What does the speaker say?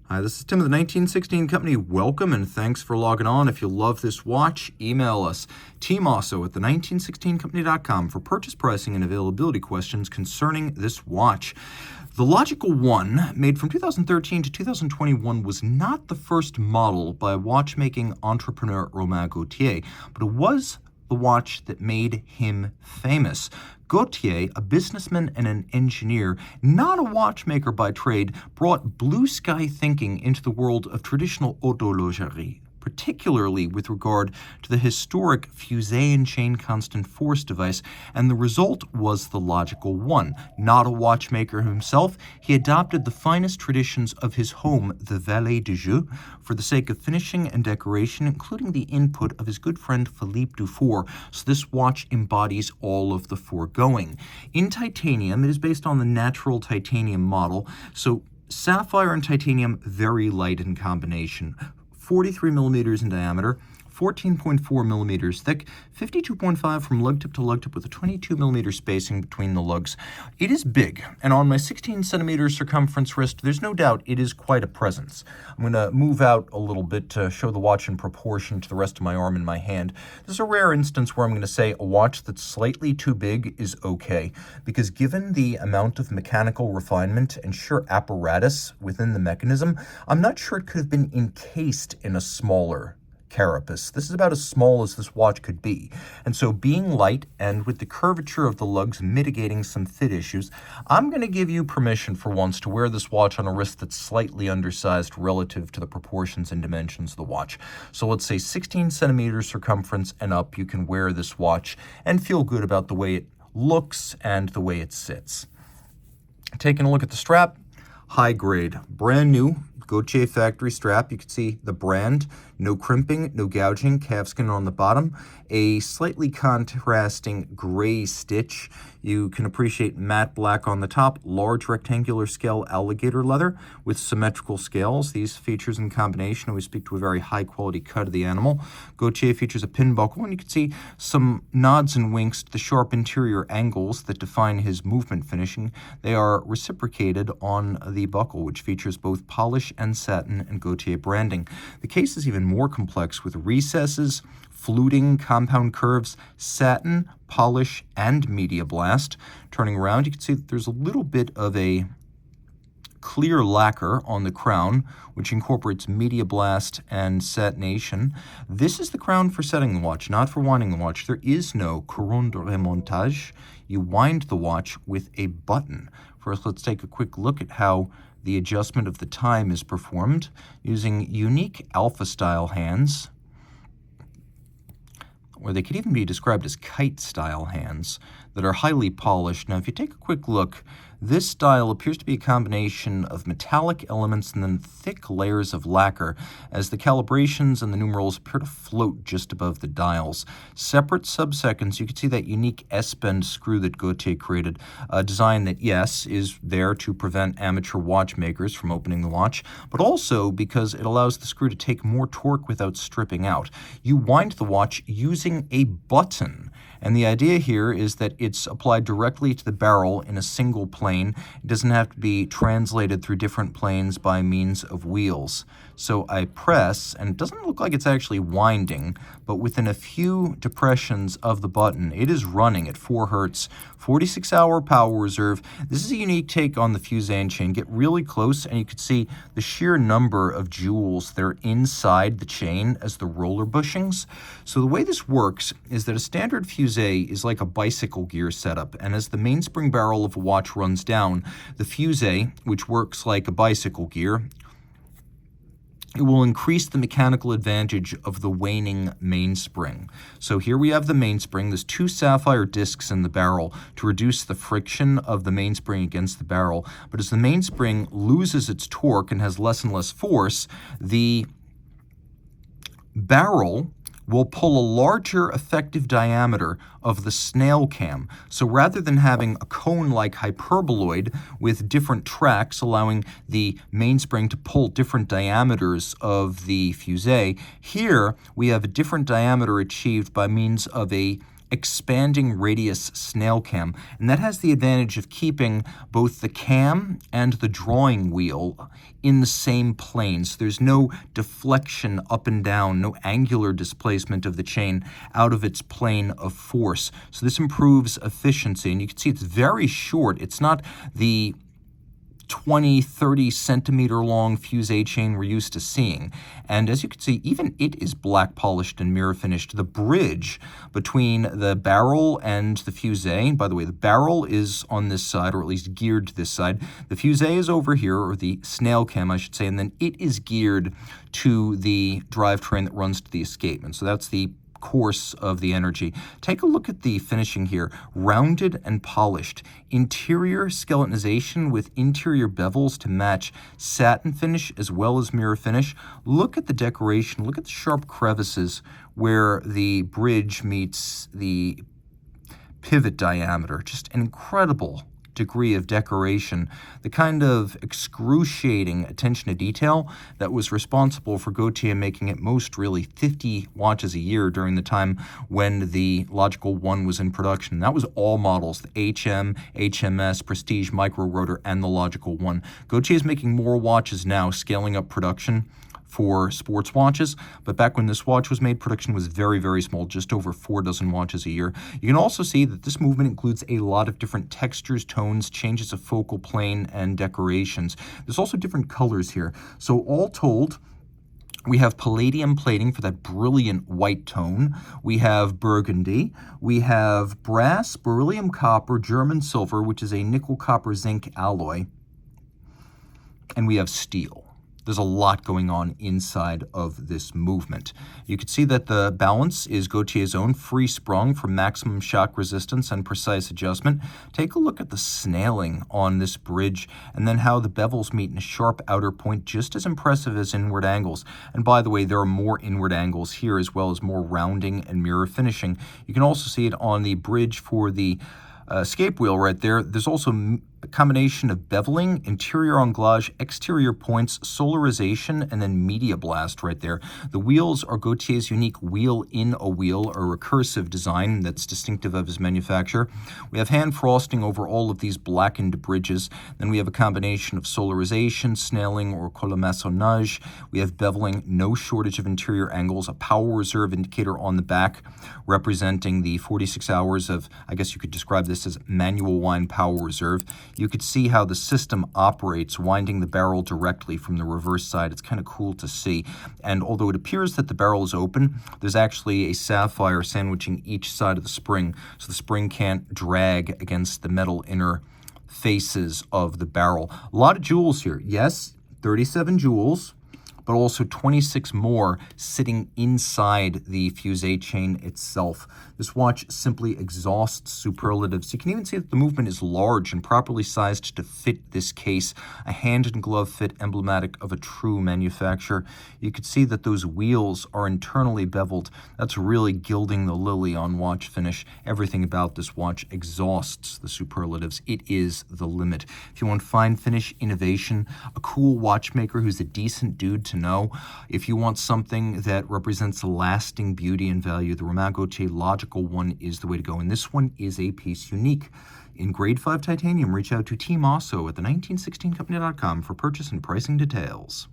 Hi, this is Tim of the 1916 Company. Welcome and thanks for logging on. If you love this watch, email us, Team Mosso at the1916company.com for purchase pricing and availability questions concerning this watch. The Logical 1, made from 2013 to 2021, was not the first model by watchmaking entrepreneur Romain Gauthier, but it was the watch that made him famous. Gauthier, a businessman and an engineer, not a watchmaker by trade, brought blue sky thinking into the world of traditional horlogerie, particularly with regard to the historic fusee and chain constant force device, and the result was the Logical 1. Not a watchmaker himself, he adopted the finest traditions of his home, the Valet de Jeu, for the sake of finishing and decoration, including the input of his good friend Philippe Dufour, so this watch embodies all of the foregoing. In titanium, it is based on the natural titanium model, so sapphire and titanium very light in combination. 43 millimeters in diameter, 14.4 millimeters thick, 52.5 from lug tip to lug tip with a 22 millimeter spacing between the lugs. It is big, and on my 16 centimeter circumference wrist, there's no doubt it is quite a presence. I'm going to move out a little bit to show the watch in proportion to the rest of my arm and my hand. This is a rare instance where I'm going to say a watch that's slightly too big is okay, because given the amount of mechanical refinement and sheer apparatus within the mechanism, I'm not sure it could have been encased in a smaller carapace. This is about as small as this watch could be. And so being light and with the curvature of the lugs mitigating some fit issues, I'm going to give you permission for once to wear this watch on a wrist that's slightly undersized relative to the proportions and dimensions of the watch. So let's say 16 centimeters circumference and up, you can wear this watch and feel good about the way it looks and the way it sits. Taking a look at the strap, high grade, brand new Gauthier factory strap. You can see the brand, no crimping, no gouging, calfskin on the bottom, a slightly contrasting gray stitch. You can appreciate matte black on the top, large rectangular scale alligator leather with symmetrical scales. These features in combination always speak to a very high quality cut of the animal. Gauthier features a pin buckle, and you can see some nods and winks to the sharp interior angles that define his movement finishing. They are reciprocated on the buckle, which features both polish and satin and Gauthier branding. The case is even more complex with recesses, fluting, compound curves, satin, polish, and media blast. Turning around, you can see that there's a little bit of a clear lacquer on the crown, which incorporates media blast and satination. This is the crown for setting the watch, not for winding the watch. There is no couronne de remontage. You wind the watch with a button. First, let's take a quick look at how the adjustment of the time is performed using unique alpha-style hands, or they could even be described as kite-style hands that are highly polished. Now, if you take a quick look, this style appears to be a combination of metallic elements and then thick layers of lacquer, as the calibrations and the numerals appear to float just above the dials. Separate sub-seconds, you can see that unique S-bend screw that Gauthier created, a design that, yes, is there to prevent amateur watchmakers from opening the watch, but also because it allows the screw to take more torque without stripping out. You wind the watch using a button, and the idea here is that it's applied directly to the barrel in a single plane. It doesn't have to be translated through different planes by means of wheels. So I press, and it doesn't look like it's actually winding, but within a few depressions of the button, it is running at 4 hertz, 46-hour power reserve. This is a unique take on the fusee and chain. Get really close, and you can see the sheer number of jewels that are inside the chain as the roller bushings. So the way this works is that a standard fusee is like a bicycle gear setup, and as the mainspring barrel of a watch runs down, the fusee, which works like a bicycle gear, it will increase the mechanical advantage of the waning mainspring. So here we have the mainspring. There's 2 sapphire discs in the barrel to reduce the friction of the mainspring against the barrel. But as the mainspring loses its torque and has less and less force, the barrel will pull a larger effective diameter of the snail cam. So rather than having a cone-like hyperboloid with different tracks allowing the mainspring to pull different diameters of the fusee, here we have a different diameter achieved by means of a expanding radius snail cam, and that has the advantage of keeping both the cam and the drawing wheel in the same plane. So there's no deflection up and down, no angular displacement of the chain out of its plane of force. So this improves efficiency, and you can see it's very short. It's not the 20, 30 centimeter long fusee chain we're used to seeing. And as you can see, even it is black polished and mirror finished. The bridge between the barrel and the fusee, by the way, the barrel is on this side, or at least geared to this side. The fusee is over here, or the snail cam, I should say, and then it is geared to the drivetrain that runs to the escapement. So that's the course of the energy. Take a look at the finishing here. Rounded and polished. Interior skeletonization with interior bevels to match satin finish as well as mirror finish. Look at the decoration. Look at the sharp crevices where the bridge meets the pivot diameter. Just an incredible degree of decoration, the kind of excruciating attention to detail that was responsible for Gauthier making at most really 50 watches a year during the time when the Logical 1 was in production. That was all models, the HM, HMS, Prestige, Micro Rotor, and the Logical 1. Gauthier is making more watches now, scaling up production for sports watches, but back when this watch was made, production was very, very small, just over 4 dozen watches a year. You can also see that this movement includes a lot of different textures, tones, changes of focal plane, and decorations. There's also different colors here. So all told, we have palladium plating for that brilliant white tone. We have burgundy. We have brass, beryllium copper, German silver, which is a nickel copper zinc alloy. And we have steel. There's a lot going on inside of this movement. You can see that the balance is Gauthier's own, free sprung for maximum shock resistance and precise adjustment. Take a look at the snailing on this bridge, and then how the bevels meet in a sharp outer point, just as impressive as inward angles. And by the way, there are more inward angles here, as well as more rounding and mirror finishing. You can also see it on the bridge for the escape wheel right there. There's also a combination of beveling, interior anglage, exterior points, solarization, and then media blast right there. The wheels are Gauthier's unique wheel-in-a-wheel, or recursive design that's distinctive of his manufacture. We have hand frosting over all of these blackened bridges. Then we have a combination of solarization, snailing, or colomaçonnage. We have beveling, no shortage of interior angles, a power reserve indicator on the back representing the 46 hours of, I guess you could describe this as manual wind power reserve. You could see how the system operates, winding the barrel directly from the reverse side. It's kind of cool to see. And although it appears that the barrel is open, there's actually a sapphire sandwiching each side of the spring, so the spring can't drag against the metal inner faces of the barrel. A lot of jewels here. Yes, 37 jewels, but also 26 more sitting inside the fusee chain itself. This watch simply exhausts superlatives. You can even see that the movement is large and properly sized to fit this case, a hand and glove fit emblematic of a true manufacturer. You can see that those wheels are internally beveled. That's really gilding the lily on watch finish. Everything about this watch exhausts the superlatives. It is the limit. If you want fine finish, innovation, a cool watchmaker who's a decent dude to know, if you want something that represents lasting beauty and value, the Romain Gauthier Logical 1 is the way to go. And this one is a piece unique. In grade 5 titanium, reach out to Team Mosso at the 1916company.com for purchase and pricing details.